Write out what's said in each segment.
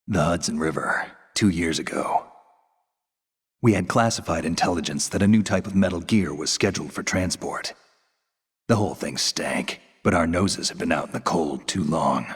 The Hudson River, 2 years ago. We had classified intelligence that a new type of metal gear was scheduled for transport. The whole thing stank, but our noses had been out in the cold too long.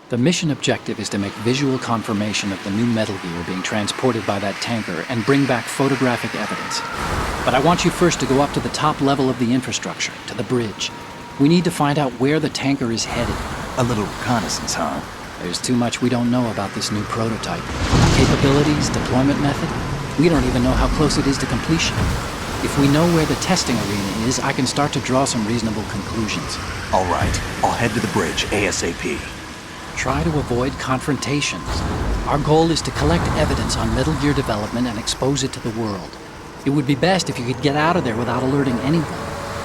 The mission objective is to make visual confirmation of the new Metal Gear being transported by that tanker and bring back photographic evidence. But I want you first to go up to the top level of the infrastructure, to the bridge. We need to find out where the tanker is headed. A little reconnaissance, huh? There's too much we don't know about this new prototype. Capabilities, deployment method. We don't even know how close it is to completion. If we know where the testing arena is, I can start to draw some reasonable conclusions. All right, I'll head to the bridge ASAP. Try to avoid confrontations. Our goal is to collect evidence on Metal Gear development and expose it to the world. It would be best if you could get out of there without alerting anyone.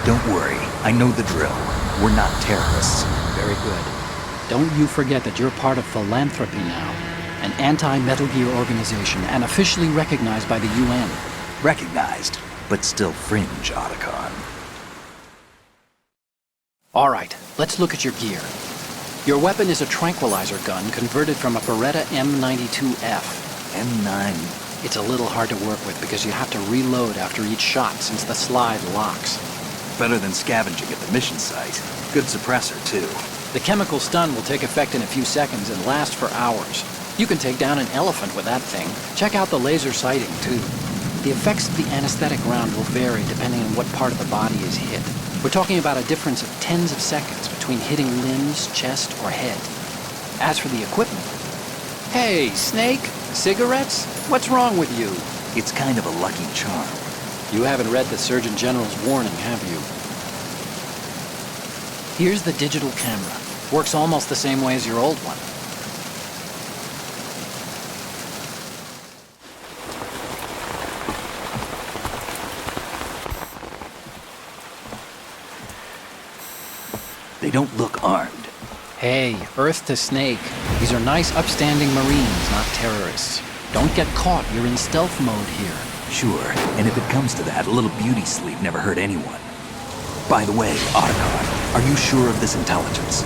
Don't worry, I know the drill. We're not terrorists. Very good. Don't you forget that you're part of Philanthropy now, an anti-Metal Gear organization and officially recognized by the UN. Recognized, but still fringe, Otacon. All right, let's look at your gear. Your weapon is a tranquilizer gun converted from a Beretta M92F. M9. It's a little hard to work with because you have to reload after each shot since the slide locks. Better than scavenging at the mission site. Good suppressor, too. The chemical stun will take effect in a few seconds and last for hours. You can take down an elephant with that thing. Check out the laser sighting, too. The effects of the anesthetic round will vary depending on what part of the body is hit. We're talking about a difference of tens of seconds between hitting limbs, chest, or head. As for the equipment... Hey, Snake? Cigarettes? What's wrong with you? It's kind of a lucky charm. You haven't read the Surgeon General's warning, have you? Here's the digital camera. Works almost the same way as your old one. They don't look armed. Hey, Earth to Snake. These are nice, upstanding Marines, not terrorists. Don't get caught. You're in stealth mode here. Sure, and if it comes to that, a little beauty sleep never hurt anyone. By the way, Otacon, are you sure of this intelligence?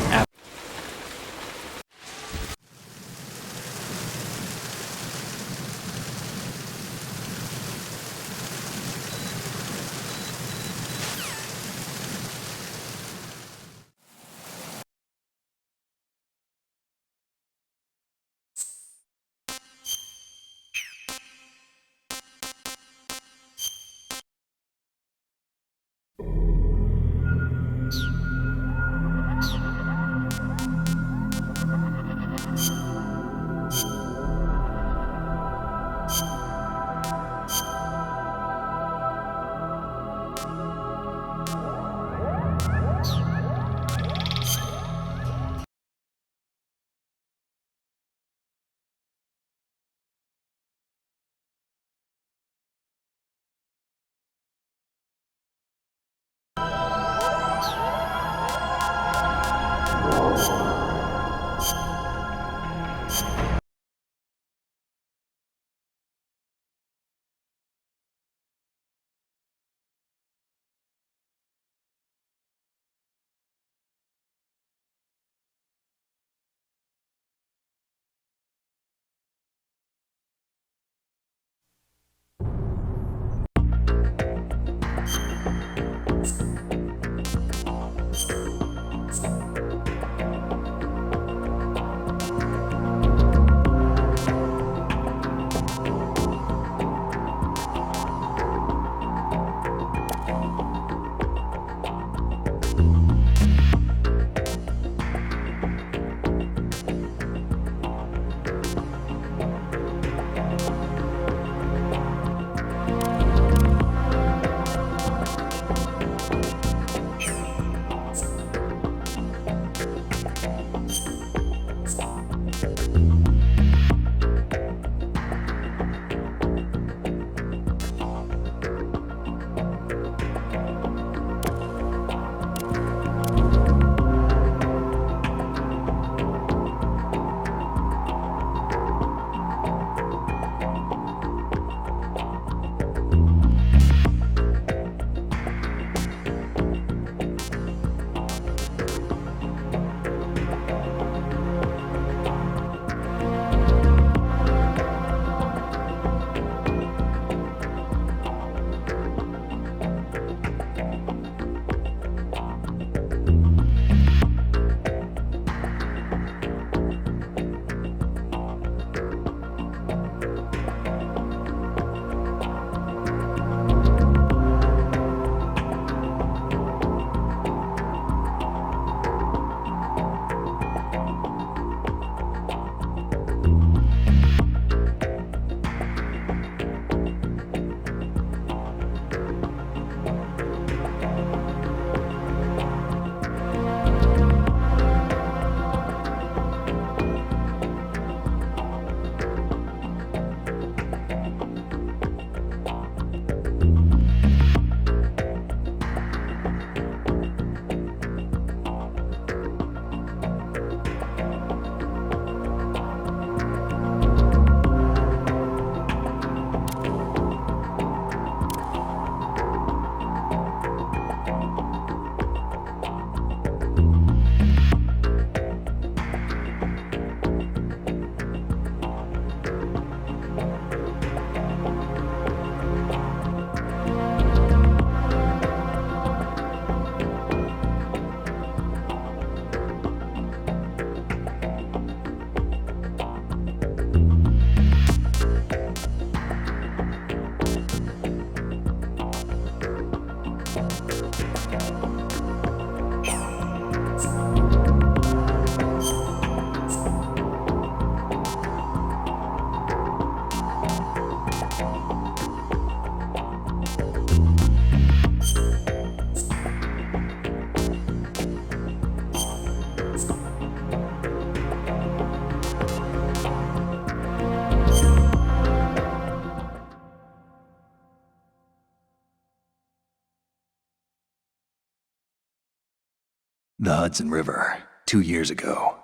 The Hudson River, 2 years ago.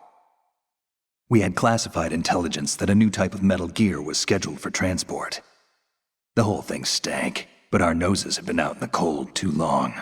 We had classified intelligence that a new type of metal gear was scheduled for transport. The whole thing stank, but our noses had been out in the cold too long.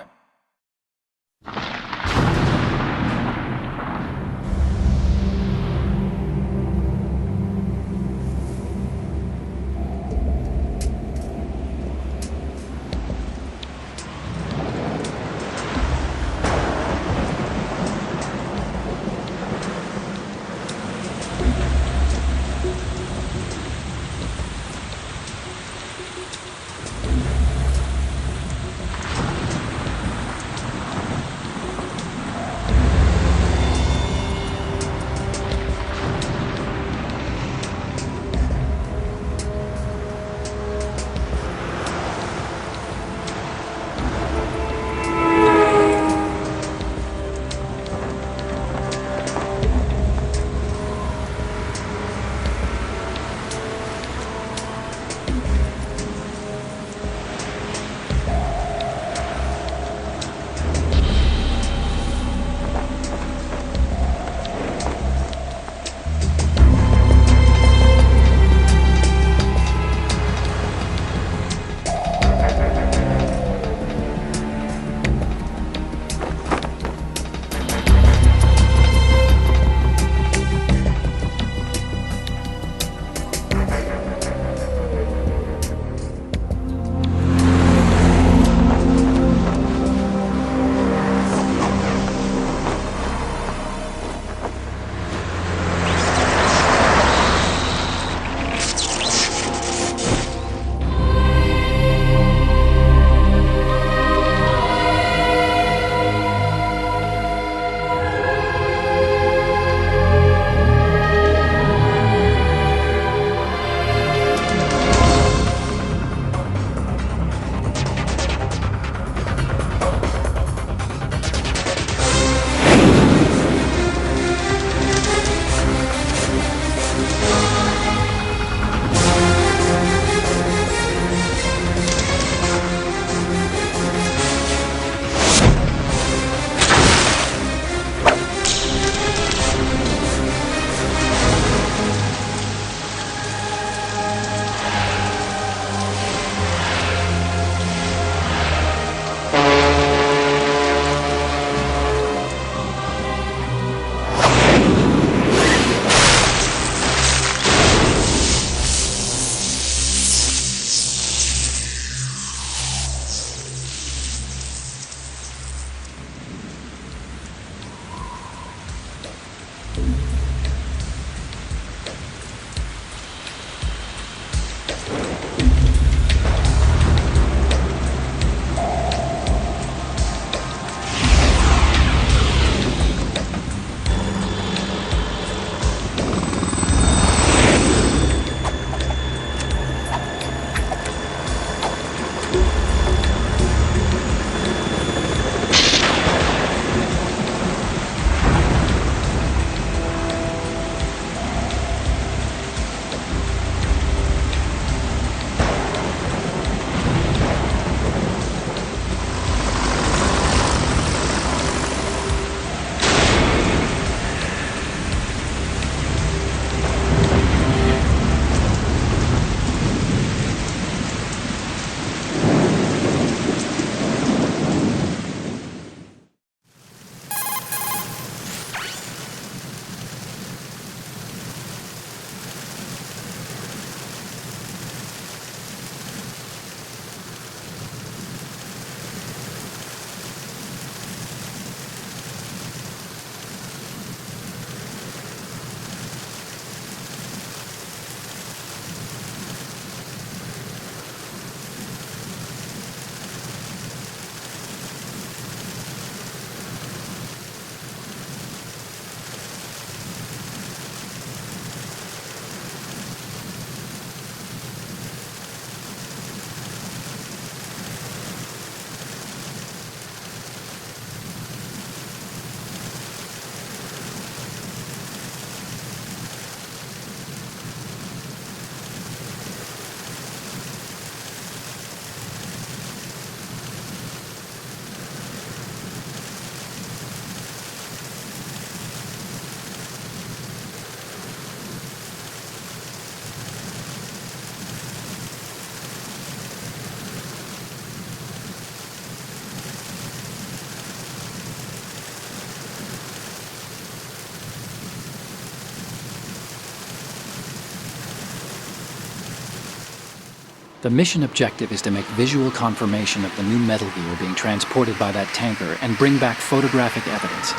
The mission objective is to make visual confirmation of the new Metal Gear being transported by that tanker and bring back photographic evidence.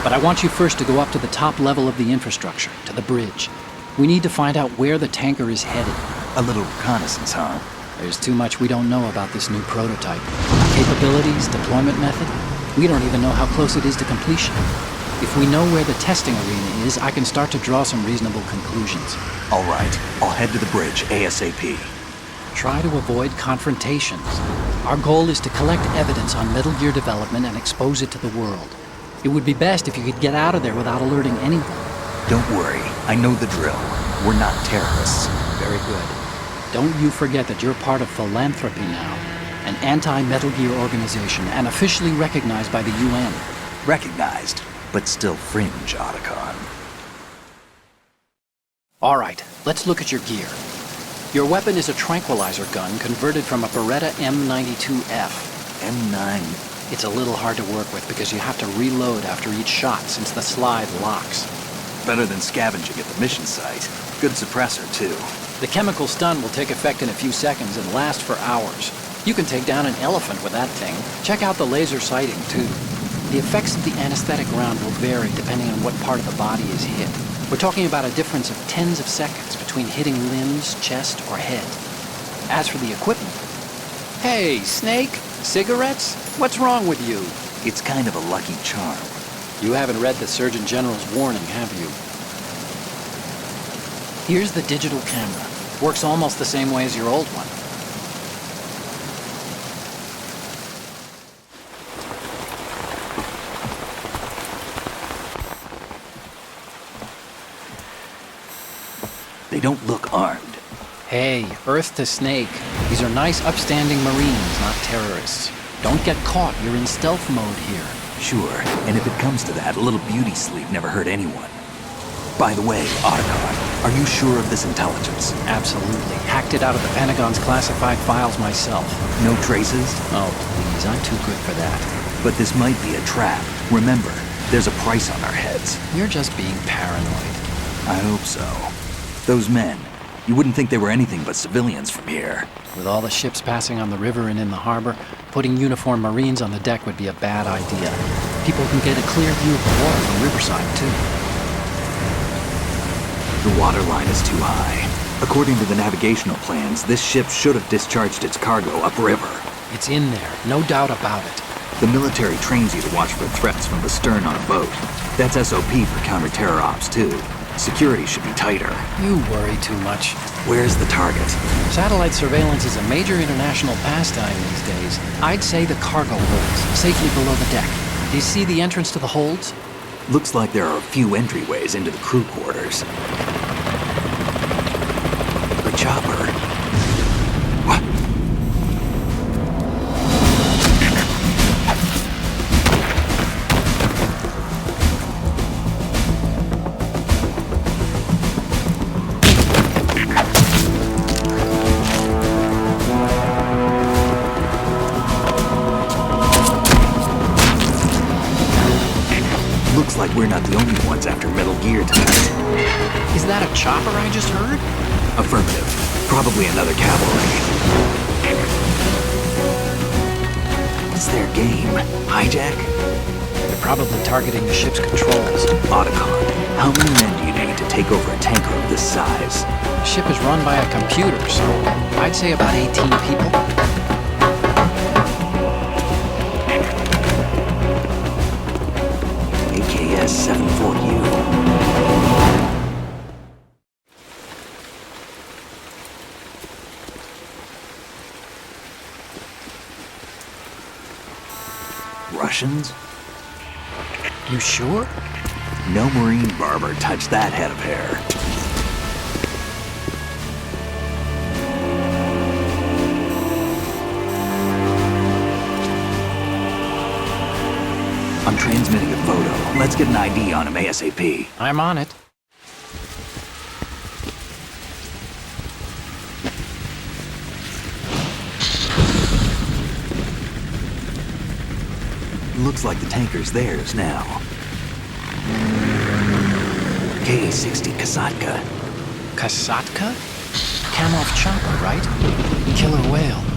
But I want you first to go up to the top level of the infrastructure, to the bridge. We need to find out where the tanker is headed. A little reconnaissance, huh? There's too much we don't know about this new prototype. Capabilities, deployment method. We don't even know how close it is to completion. If we know where the testing arena is, I can start to draw some reasonable conclusions. All right, I'll head to the bridge ASAP. Try to avoid confrontations. Our goal is to collect evidence on Metal Gear development and expose it to the world. It would be best if you could get out of there without alerting anyone. Don't worry, I know the drill. We're not terrorists. Very good. Don't you forget that you're part of Philanthropy now, an anti-Metal Gear organization and officially recognized by the UN. Recognized, but still fringe, Otacon. All right, let's look at your gear. Your weapon is a tranquilizer gun converted from a Beretta M92F. M9. It's a little hard to work with because you have to reload after each shot since the slide locks. Better than scavenging at the mission site. Good suppressor, too. The chemical stun will take effect in a few seconds and last for hours. You can take down an elephant with that thing. Check out the laser sighting, too. The effects of the anesthetic round will vary depending on what part of the body is hit. We're talking about a difference of tens of seconds between hitting limbs, chest, or head. As for the equipment... Hey, Snake? Cigarettes? What's wrong with you? It's kind of a lucky charm. You haven't read the Surgeon General's warning, have you? Here's the digital camera. Works almost the same way as your old one. They don't look armed. Hey, Earth to Snake. These are nice, upstanding Marines, not terrorists. Don't get caught. You're in stealth mode here. Sure, and if it comes to that, a little beauty sleep never hurt anyone. By the way, Otacon, are you sure of this intelligence? Absolutely. Hacked it out of the Pentagon's classified files myself. No traces? Oh, please. I'm too good for that. But this might be a trap. Remember, there's a price on our heads. You're just being paranoid. I hope so. Those men, you wouldn't think they were anything but civilians from here. With all the ships passing on the river and in the harbor, putting uniformed Marines on the deck would be a bad idea. People can get a clear view of the water from Riverside, too. The water line is too high. According to the navigational plans, this ship should have discharged its cargo upriver. It's in there, no doubt about it. The military trains you to watch for threats from the stern on a boat. That's SOP for counter-terror ops, too. Security should be tighter. You worry too much. Where's the target? Satellite surveillance is a major international pastime these days. I'd say the cargo holds, safely below the deck. Do you see the entrance to the holds? Looks like there are a few entryways into the crew quarters. The chopper. What? Looks like we're not the only ones after Metal Gear tonight. Is that a chopper I just heard? Affirmative. Probably another cavalry. What's their game? Hijack? They're probably targeting the ship's controls. Otacon, how many men do you need to take over a tanker of this size? The ship is run by a computer, so I'd say about 18 people. AKS 74U. Russians? You sure? No Marine barber touched that head of hair. I'm transmitting a photo. Let's get an ID on him ASAP. I'm on it. Looks like the tanker's theirs now. KA-60 Kasatka. Kasatka? Kamoff chopper, right? Killer whale.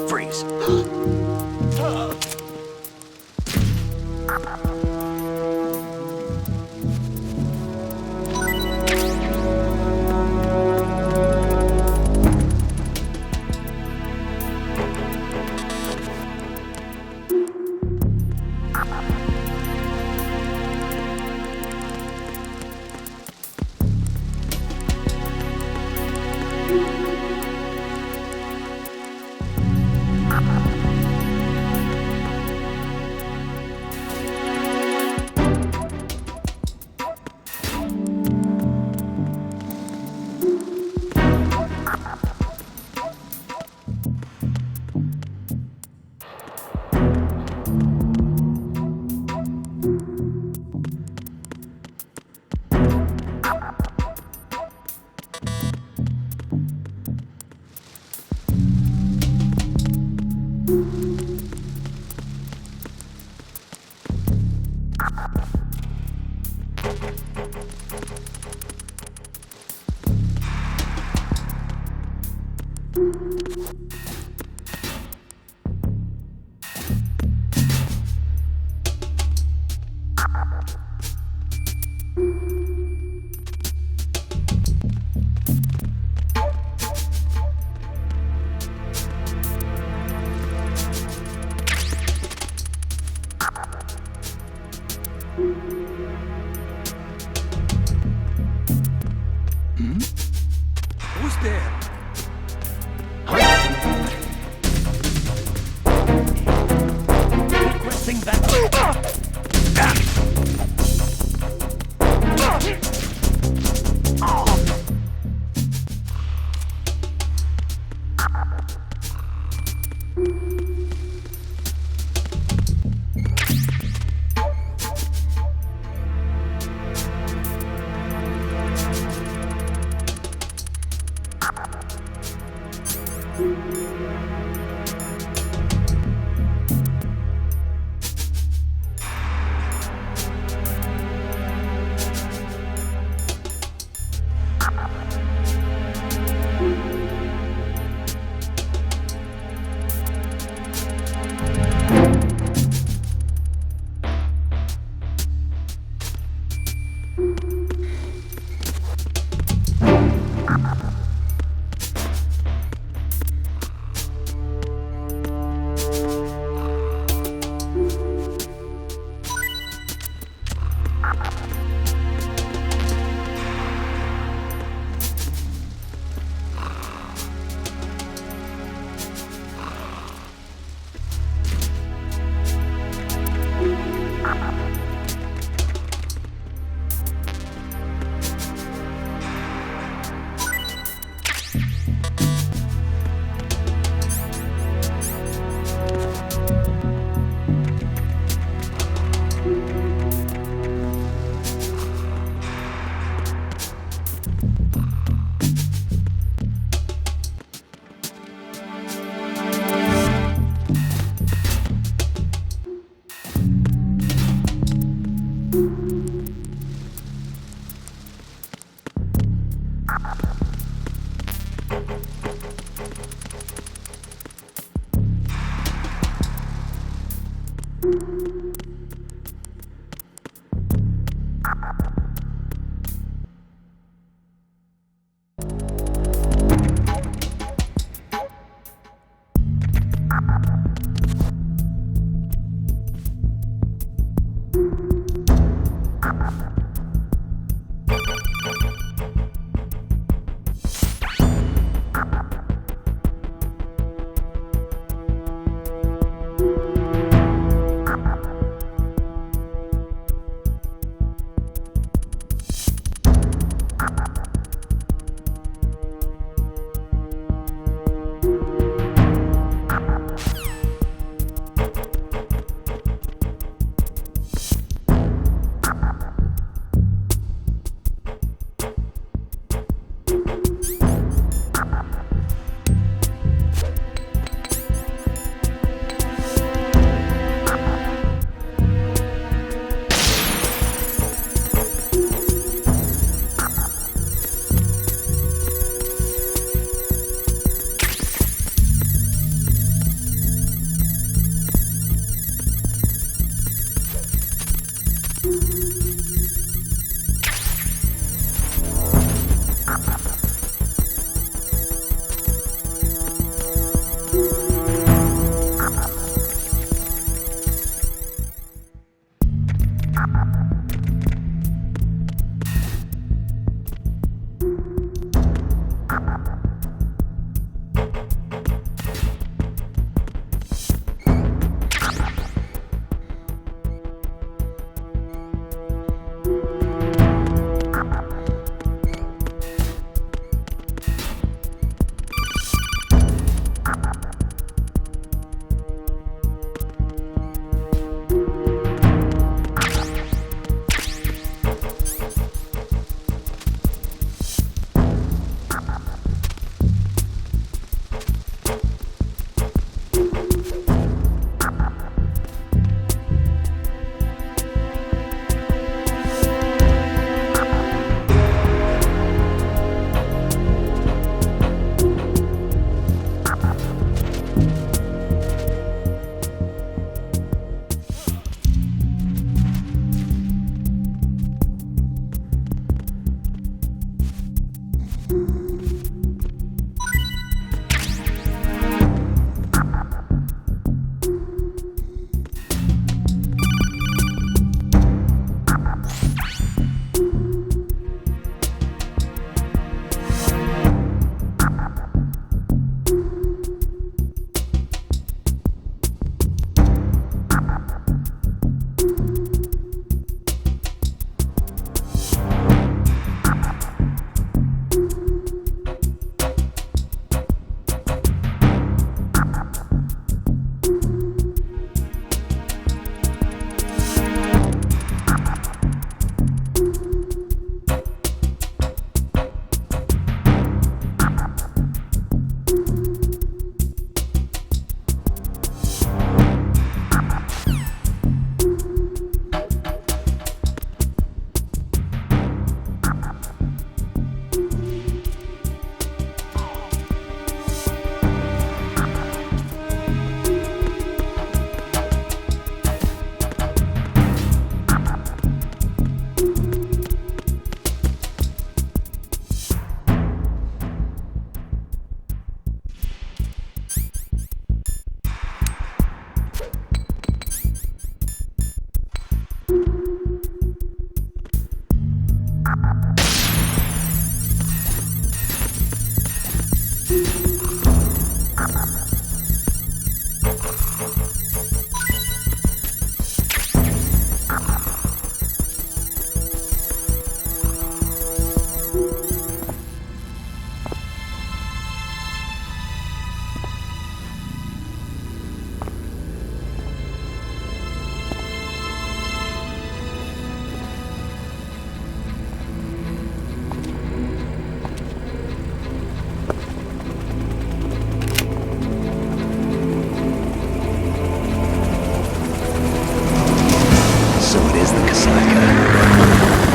Freeze. Who's there?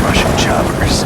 Russian choppers.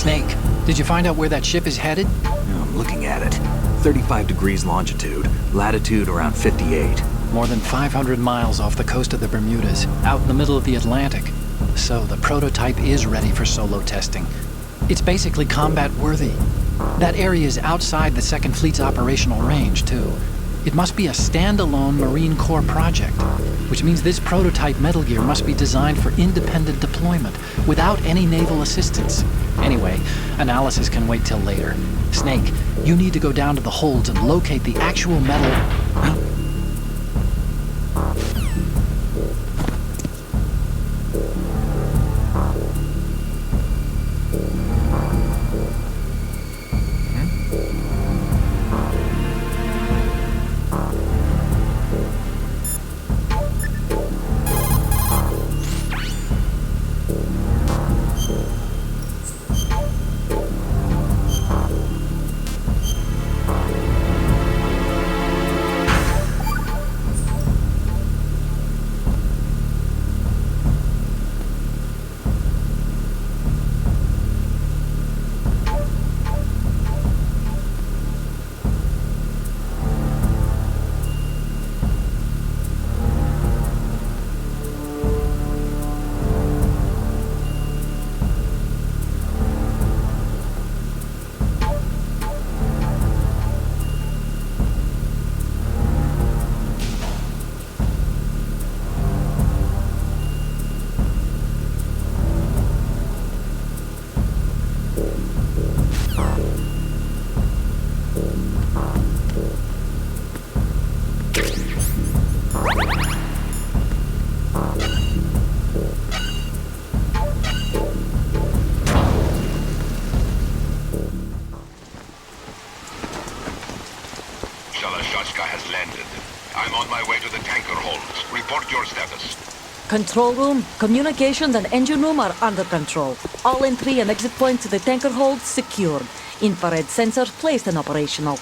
Snake, did you find out where that ship is headed? I'm looking at it. 35 degrees longitude, latitude around 58. More than 500 miles off the coast of the Bermudas, out in the middle of the Atlantic. So the prototype is ready for solo testing. It's basically combat-worthy. That area is outside the Second Fleet's operational range, too. It must be a standalone Marine Corps project, which means this prototype Metal Gear must be designed for independent deployment, without any naval assistance. Anyway, analysis can wait till later. Snake, you need to go down to the holds and locate the actual metal... has landed. I'm on my way to the tanker holds. Report your status. Control room, communications and engine room are under control. All entry and exit points to the tanker holds secured. Infrared sensors placed and operational.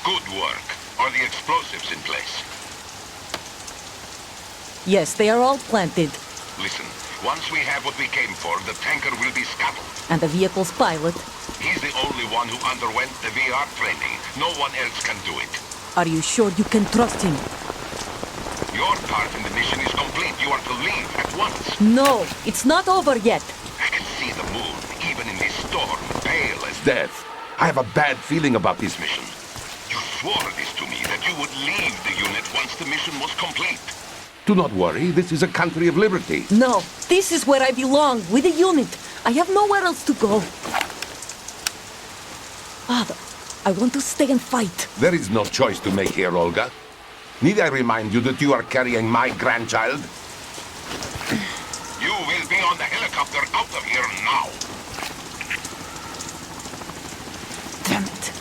Good work. Are the explosives in place? Yes, they are all planted. Listen, once we have what we came for, the tanker will be scuttled. And the vehicle's pilot? He's the only one who underwent the VR training. No one else can do it. Are you sure you can trust him? Your part in the mission is complete. You are to leave at once. No, it's not over yet. I can see the moon, even in this storm, pale as death. I have a bad feeling about this mission. You swore this to me, that you would leave the unit once the mission was complete. Do not worry, this is a country of liberty. No, this is where I belong, with the unit. I have nowhere else to go. Father, I want to stay and fight. There is no choice to make here, Olga. Need I remind you that you are carrying my grandchild? You will be on the helicopter out of here now. Damn it.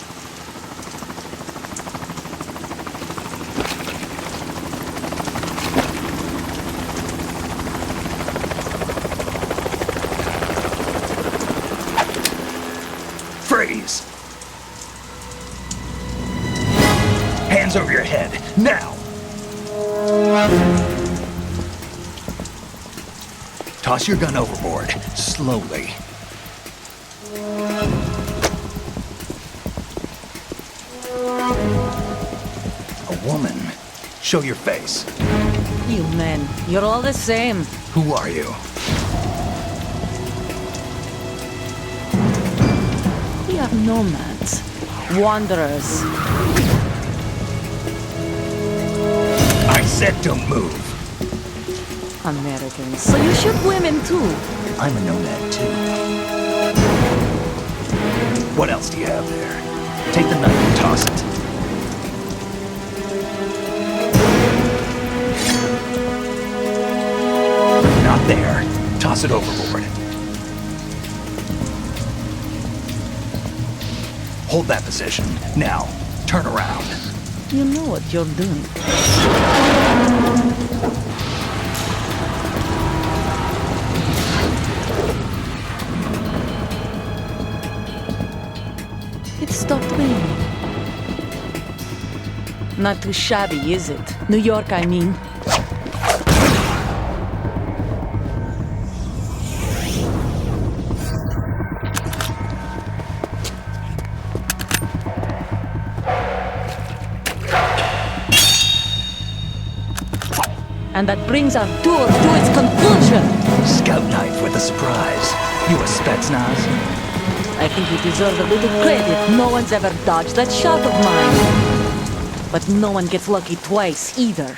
Freeze! Hands over your head, now! Toss your gun overboard, slowly. A woman. Show your face. You men, you're all the same. Who are you? We are nomads. Wanderers. I said don't move. Americans. So you shoot women too. I'm a nomad too. What else do you have there? Take the knife and toss it. Not there. Toss it overboard. Hold that position. Now, turn around. You know what you're doing. It stopped raining. Not too shabby, is it? New York, I mean. And that brings our tour to its conclusion. Scout knife with a surprise. You a Spetsnaz? I think you deserve a little credit. No one's ever dodged that shot of mine. But no one gets lucky twice, either.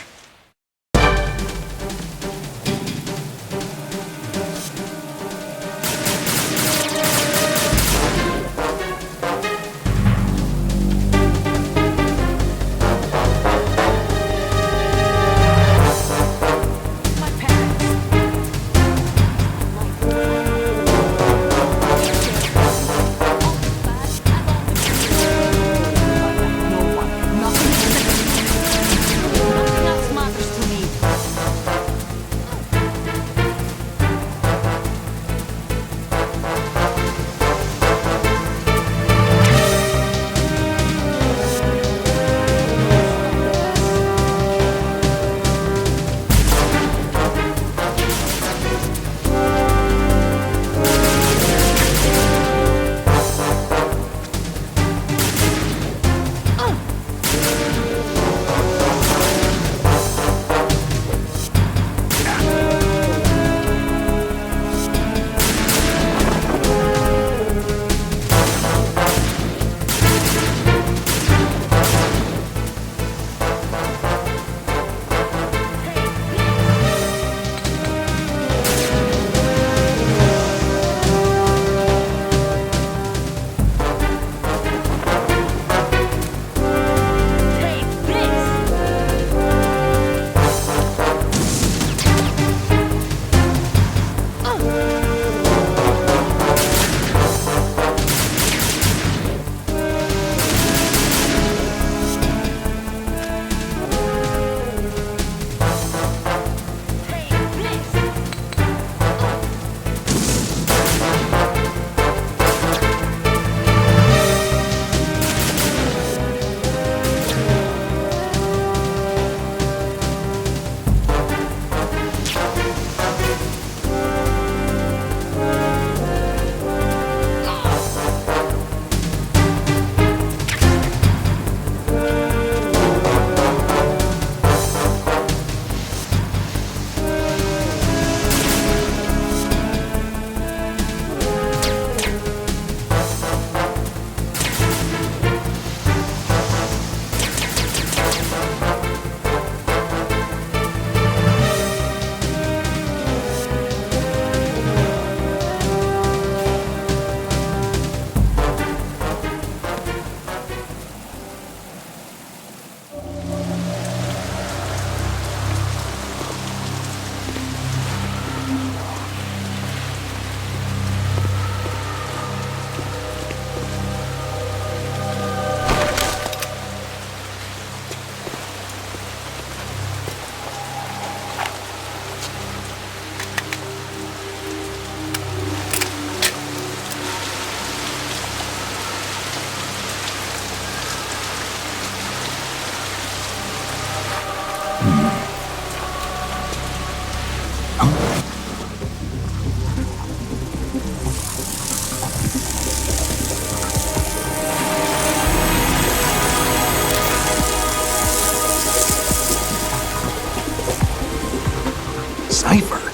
cipher.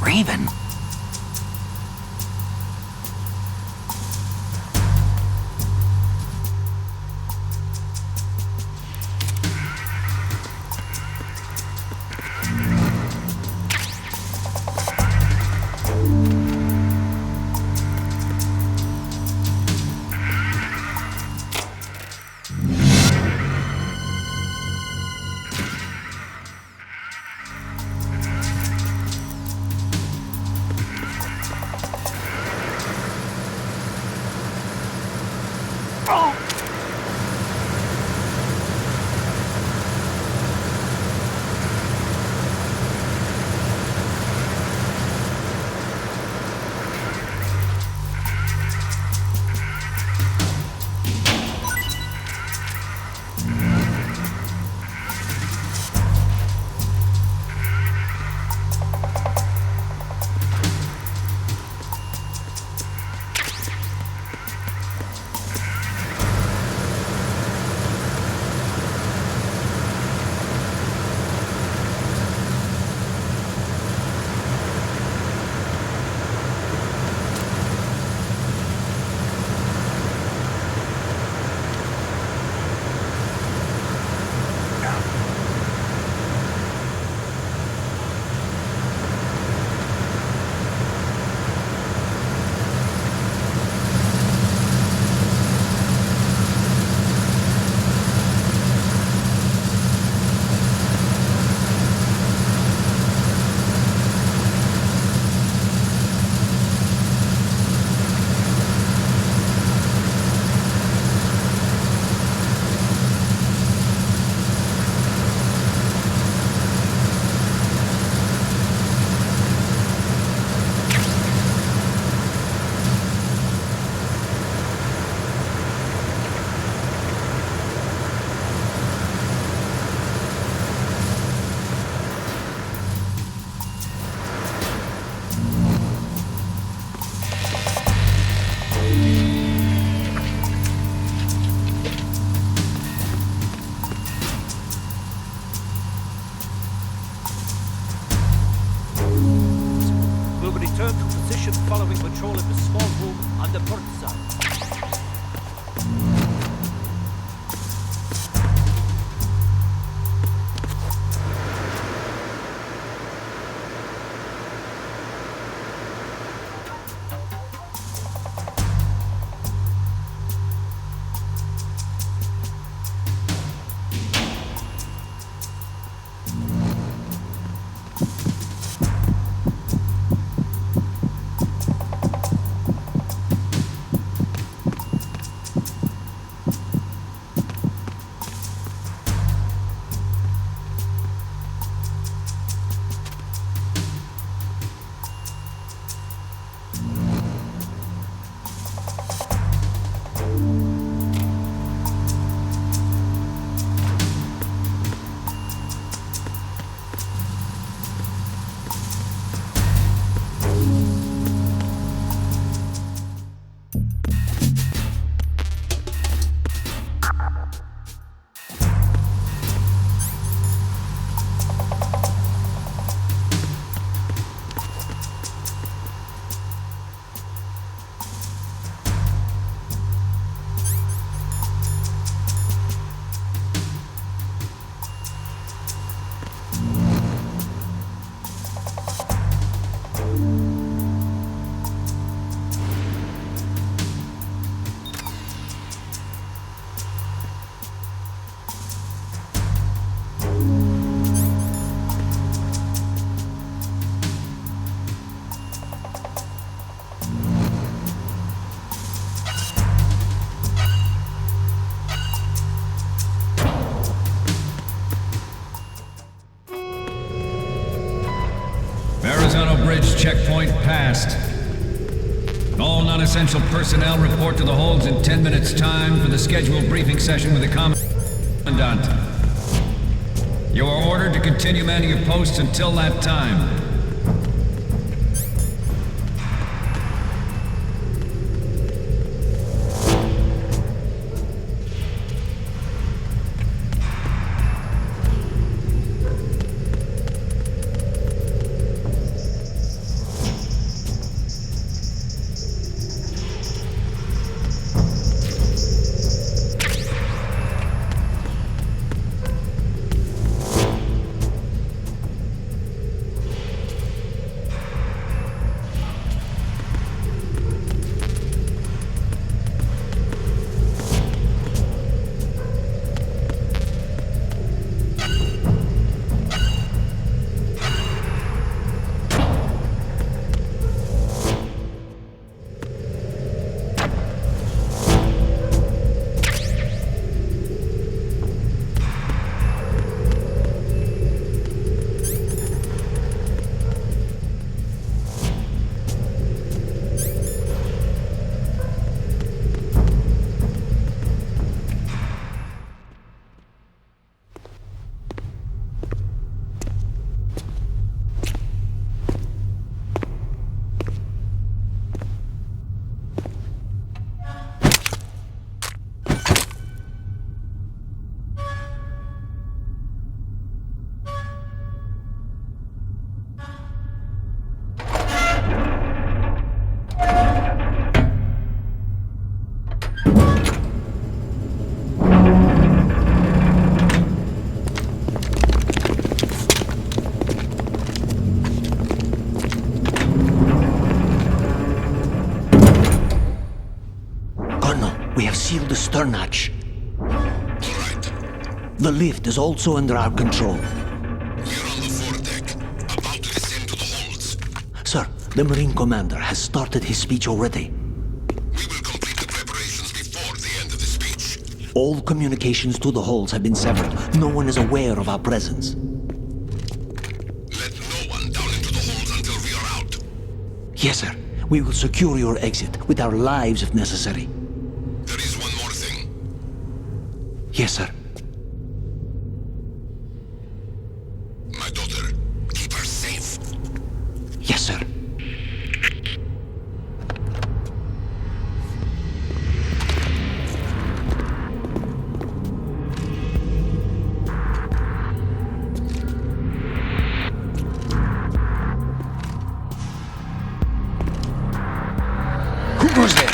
Raven? Following patrol in the small room on the port side. passed. All non-essential personnel report to the holds in 10 minutes' time for the scheduled briefing session with the Commandant. You are ordered to continue manning your posts until that time. We have sealed the stern hatch. All right. The lift is also under our control. We're on the foredeck, about to descend to the holds. Sir, the Marine Commander has started his speech already. We will complete the preparations before the end of the speech. All communications to the holds have been severed. No one is aware of our presence. Let no one down into the holds until we are out. Yes, sir. We will secure your exit with our lives if necessary. There is one more thing. Yes, sir. My daughter, keep her safe. Yes, sir. Who goes there?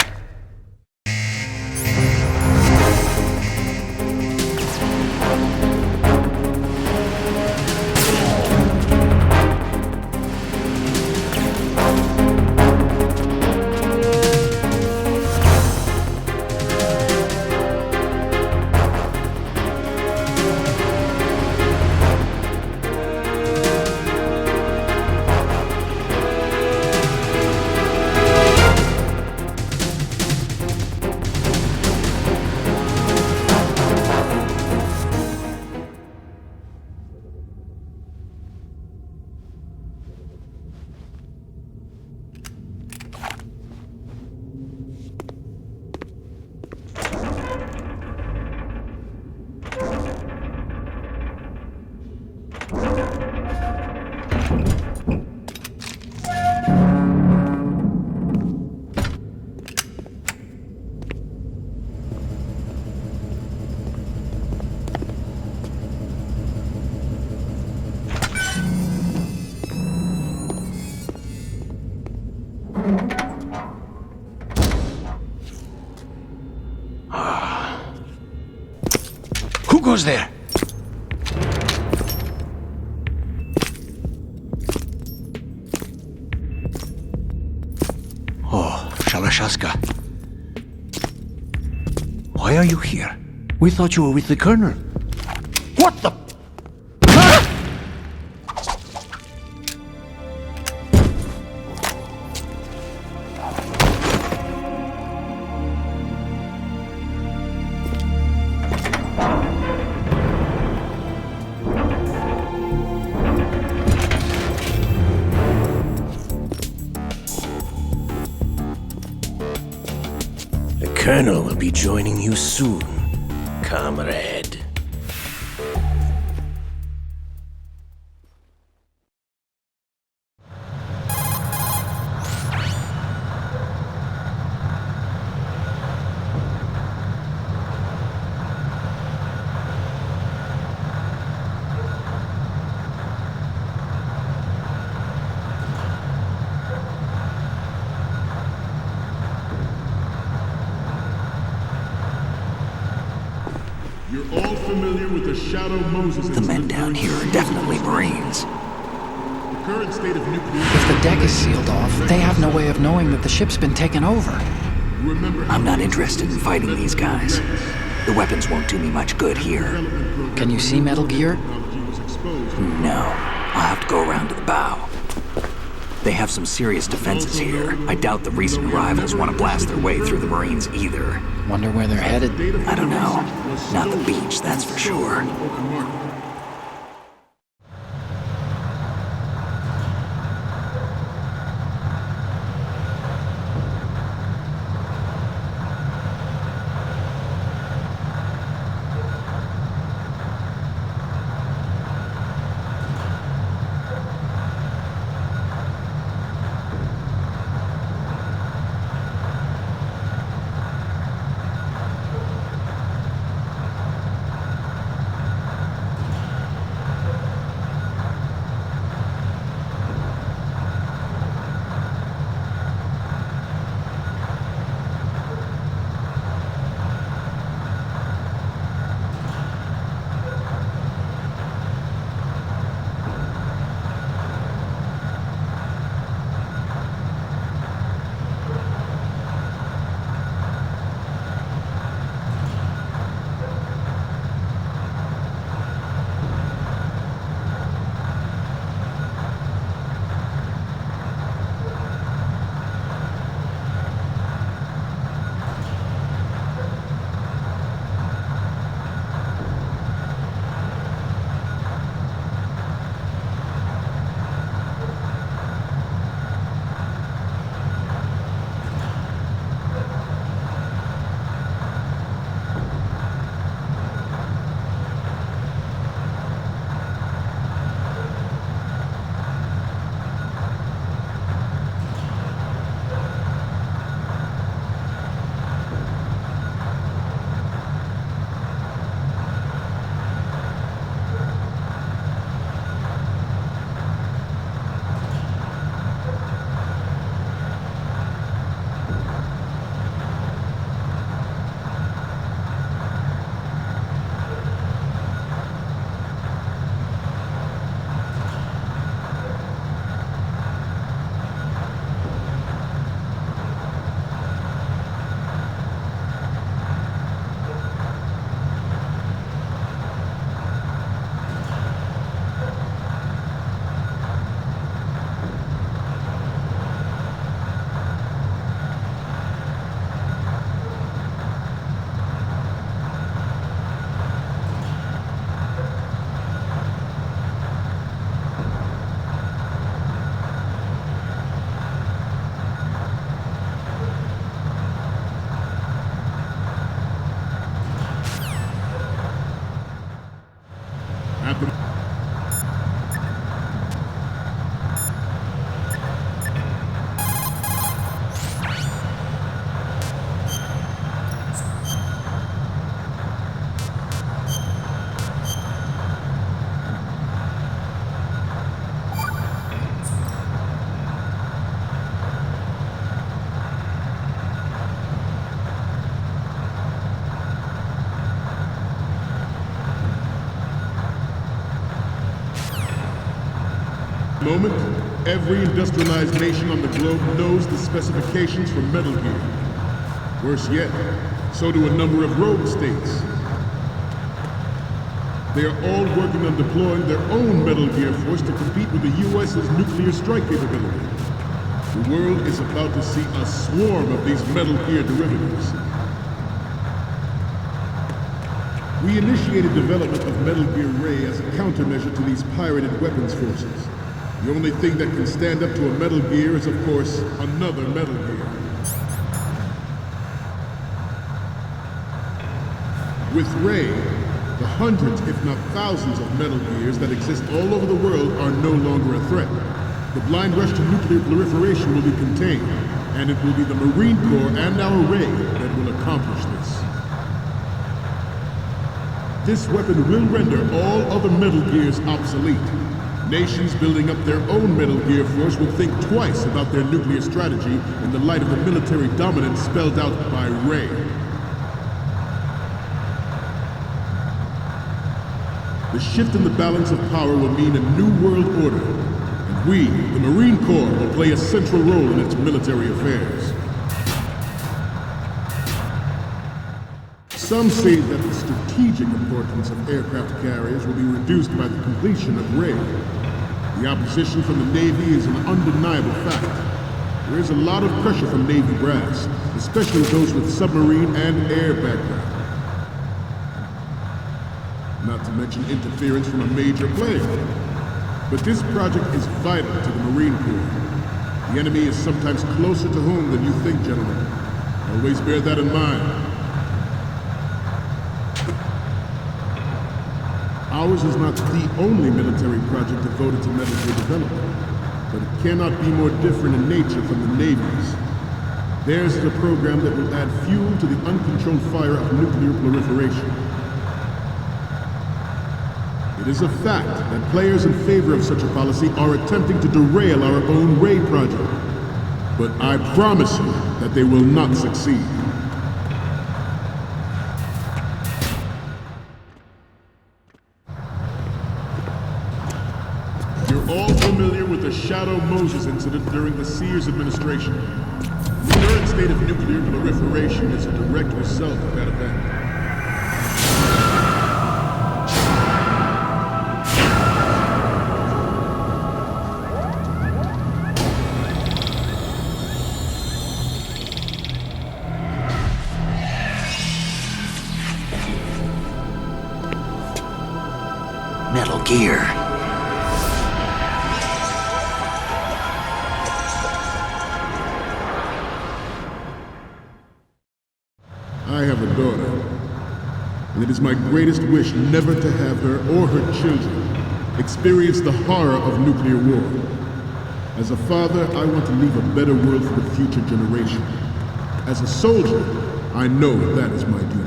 Who goes there? Oh, Shalashaska. Why are you here? We thought you were with the Colonel. What the... Colonel will be joining you soon, comrade. You're all familiar with the Shadow Moses The men down here are definitely Marines. The current state of nuclear... If the deck is sealed off, they have no way of knowing that the ship's been taken over. Remember how I'm not interested in fighting these guys. The weapons won't do me much good here. Can you see Metal Gear? No. I'll have to go around to the bow. They have some serious defenses here. I doubt the recent arrivals want to blast their way through the Marines either. Wonder where they're headed? I don't know. Not the beach, that's for sure. Moment, every industrialized nation on the globe knows the specifications for Metal Gear. Worse yet, so do a number of rogue states. They are all working on deploying their own Metal Gear force to compete with the U.S.'s nuclear strike capability. The world is about to see a swarm of these Metal Gear derivatives. We initiated development of Metal Gear Ray as a countermeasure to these pirated weapons forces. The only thing that can stand up to a Metal Gear is, of course, another Metal Gear. With Ray, the hundreds, if not thousands, of Metal Gears that exist all over the world are no longer a threat. The blind rush to nuclear proliferation will be contained, and it will be the Marine Corps and our Ray that will accomplish this. This weapon will render all other Metal Gears obsolete. Nations building up their own Metal Gear force will think twice about their nuclear strategy in the light of the military dominance spelled out by Ray. The shift in the balance of power will mean a new world order, and we, the Marine Corps, will play a central role in its military affairs. Some say that the strategic importance of aircraft carriers will be reduced by the completion of Ray. The opposition from the Navy is an undeniable fact. There is a lot of pressure from Navy brass, especially those with submarine and air background. Not to mention interference from a major player. But this project is vital to the Marine Corps. The enemy is sometimes closer to home than you think, gentlemen. Always bear that in mind. Ours is not the only military project devoted to Metal Gear development, but it cannot be more different in nature from the Navy's. Theirs is a program that will add fuel to the uncontrolled fire of nuclear proliferation. It is a fact that players in favor of such a policy are attempting to derail our own Ray project, but I promise you that they will not succeed. You're all familiar with the Shadow Moses incident during the Sears administration. The current state of nuclear proliferation is a direct result of that event. Metal Gear. I have a daughter, and it is my greatest wish never to have her or her children experience the horror of nuclear war. As a father, I want to leave a better world for the future generation. As a soldier, I know that is my duty.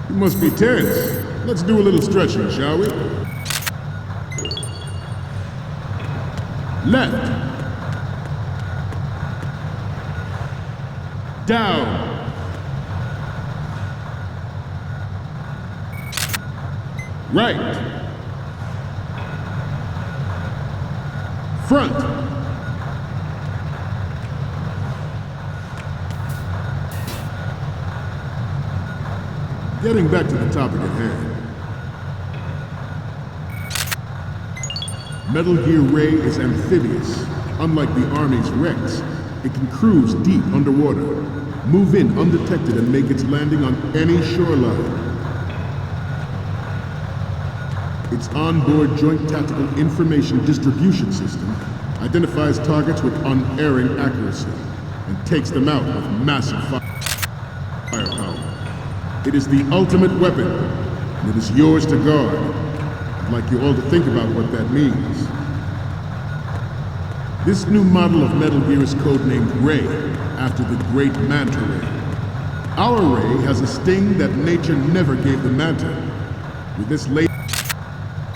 You must be tense. Let's do a little stretching, shall we? Left. Down. Right. Front. Getting back to the topic at hand. Metal Gear Ray is amphibious. Unlike the Army's Rex, it can cruise deep underwater, move in undetected and make its landing on any shoreline. Its onboard Joint Tactical Information Distribution System identifies targets with unerring accuracy and takes them out with massive firepower. It is the ultimate weapon, and it is yours to guard. I'd like you all to think about what that means. This new model of Metal Gear is codenamed Ray, after the great Manta Ray. Our Ray has a sting that nature never gave the Manta. With this latest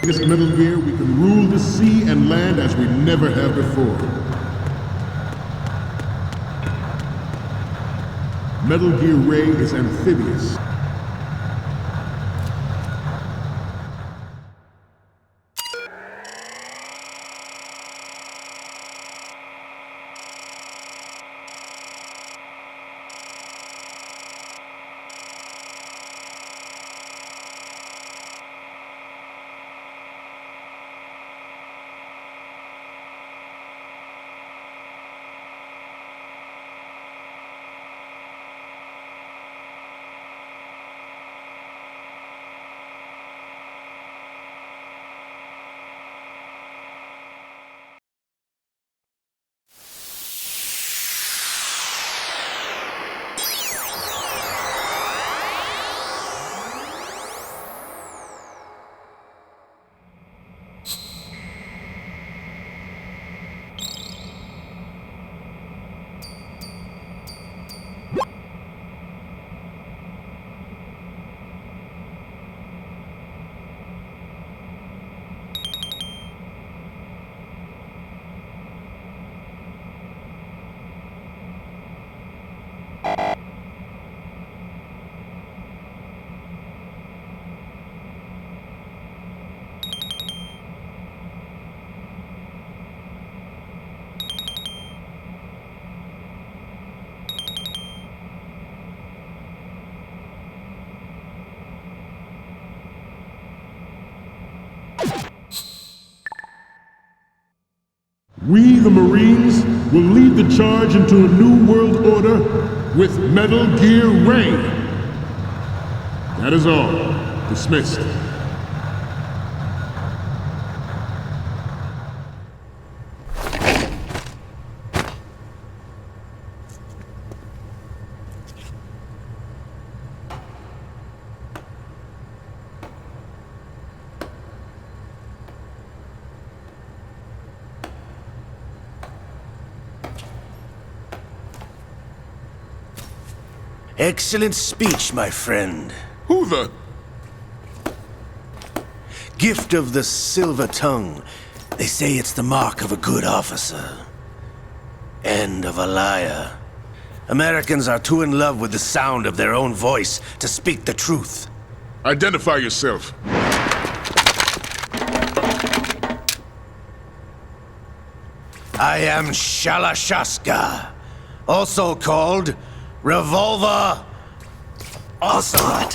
Metal Gear, we can rule the sea and land as we never have before. Metal Gear Ray is amphibious. We, the Marines, will lead the charge into a new world order with Metal Gear Ray. That is all. Dismissed. Excellent speech, my friend. Who the... Gift of the silver tongue. They say it's the mark of a good officer. And of a liar. Americans are too in love with the sound of their own voice to speak the truth. Identify yourself. I am Shalashaska, also called Revolver Ocelot.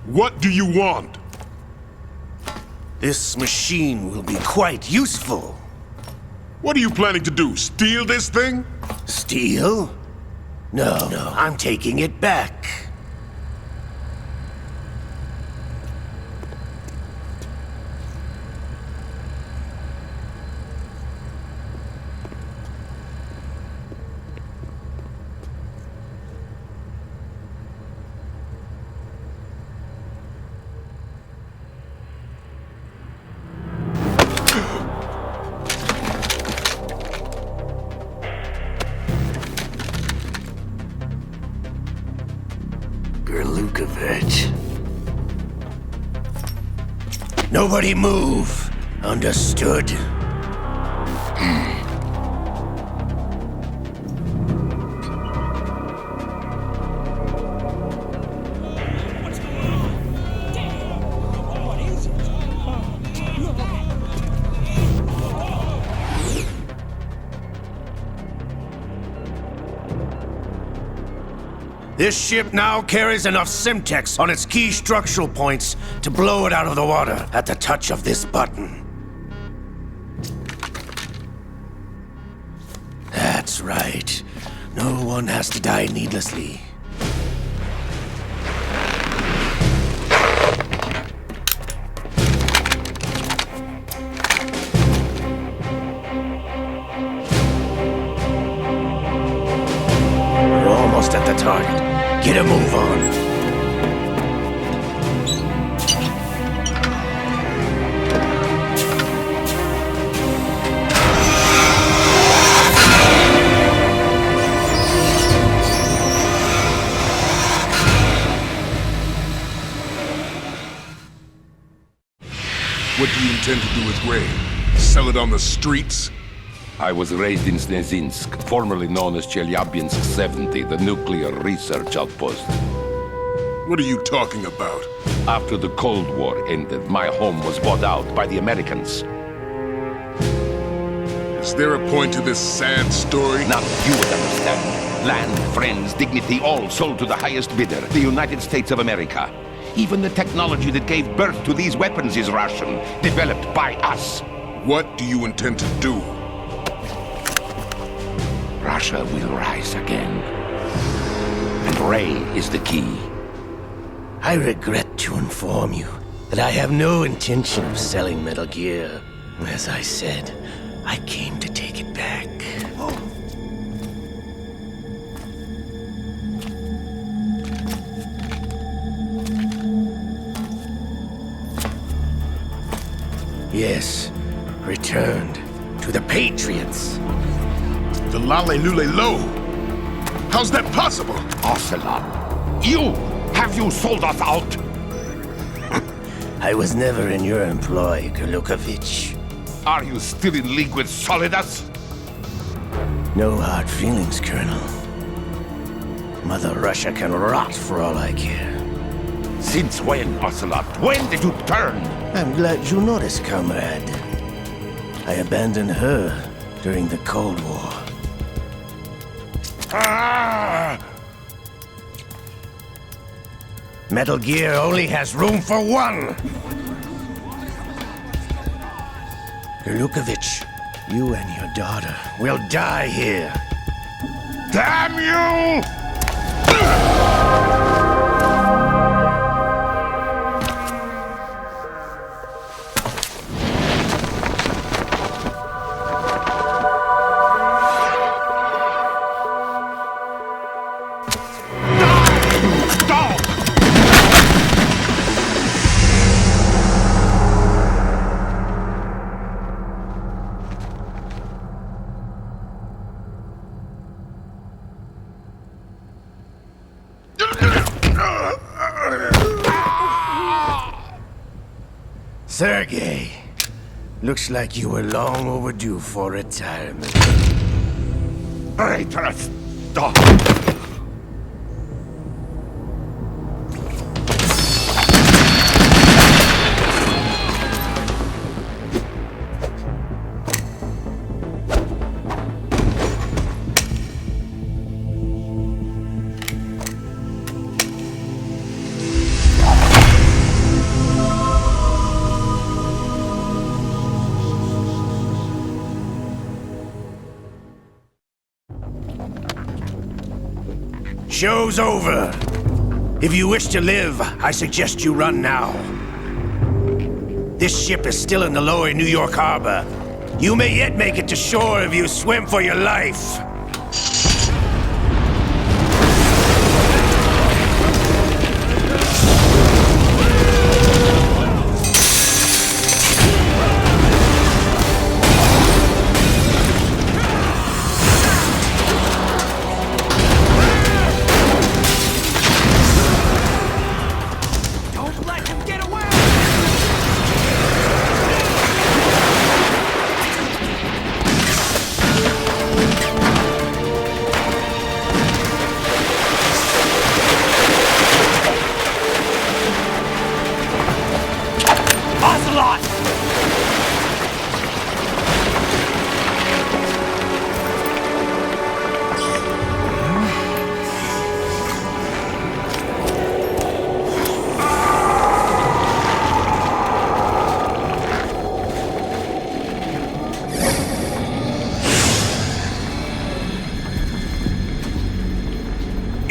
What do you want? This machine will be quite useful. What are you planning to do? Steal this thing? Steal? No, I'm taking it back. Nobody move. Understood? This ship now carries enough Simtex on its key structural points to blow it out of the water at the touch of this button. That's right. No one has to die needlessly. We're almost at the target. Get a move on. What do you intend to do with Ray? Sell it on the streets? I was raised in Snezinsk, formerly known as Chelyabinsk 70, the nuclear research outpost. What are you talking about? After the Cold War ended, my home was bought out by the Americans. Is there a point to this sad story? Now you would understand. Land, friends, dignity, all sold to the highest bidder, the United States of America. Even the technology that gave birth to these weapons is Russian, developed by us. What do you intend to do? Russia will rise again. And Ray is the key. I regret to inform you that I have no intention of selling Metal Gear. As I said, I came to take it back. Yes, returned to the Patriots. The Lale Lule Lo? How's that possible? Ocelot, have you sold us out? I was never in your employ, Kurlukovich. Are you still in league with Solidus? No hard feelings, Colonel. Mother Russia can rot for all I care. Since when, Ocelot? When did you turn? I'm glad you noticed, comrade. I abandoned her during the Cold War. Metal Gear only has room for one! Gerlukovich, you and your daughter will die here. Damn you! Sergei, looks like you were long overdue for retirement. Traitorous dog! Show's over. If you wish to live, I suggest you run now. This ship is still in the lower New York harbor. You may yet make it to shore if you swim for your life.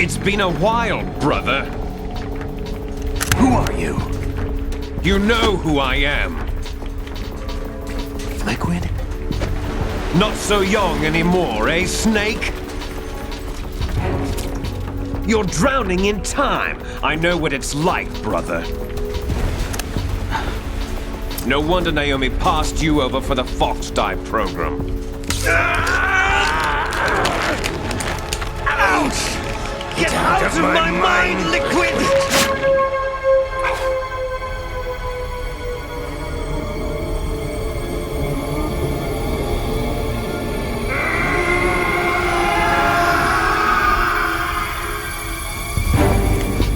It's been a while, brother. Who are you? You know who I am. Liquid? Not so young anymore, eh, Snake? You're drowning in time. I know what it's like, brother. No wonder Naomi passed you over for the Fox Dive program. Ouch! Get out of my mind, Liquid!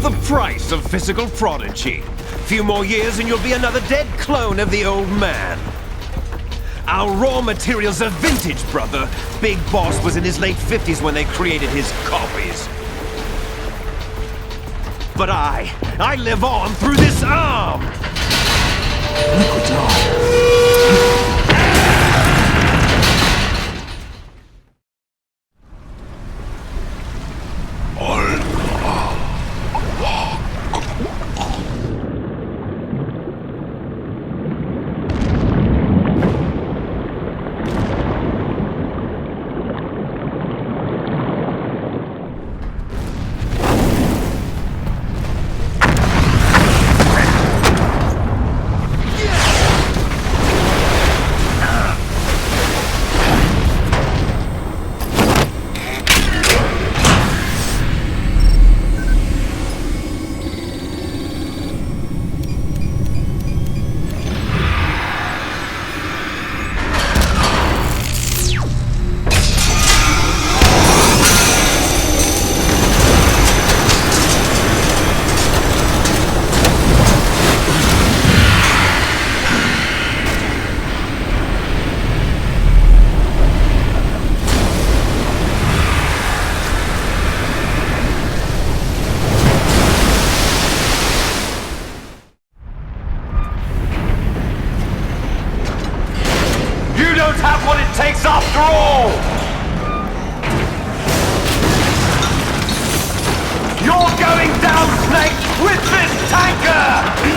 The price of physical prodigy. Few more years and you'll be another dead clone of the old man. Our raw materials are vintage, brother. Big Boss was in his late 50s when they created his copies. But I live on through this arm! Liquid's on. don't have what it takes after all! You're going down, Snake, with this tanker!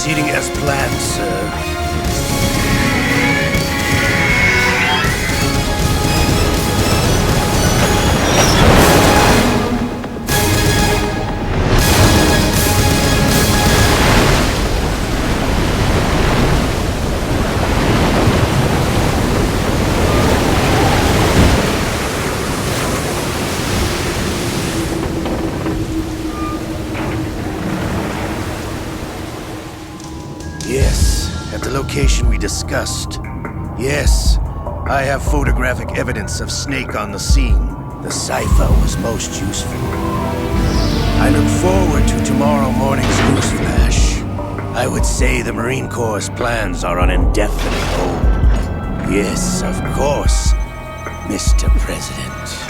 Proceeding as planned, sir. Yes, at the location we discussed. Yes, I have photographic evidence of Snake on the scene. The cipher was most useful. I look forward to tomorrow morning's newsflash. I would say the Marine Corps' plans are on indefinite hold. Yes, of course, Mr. President.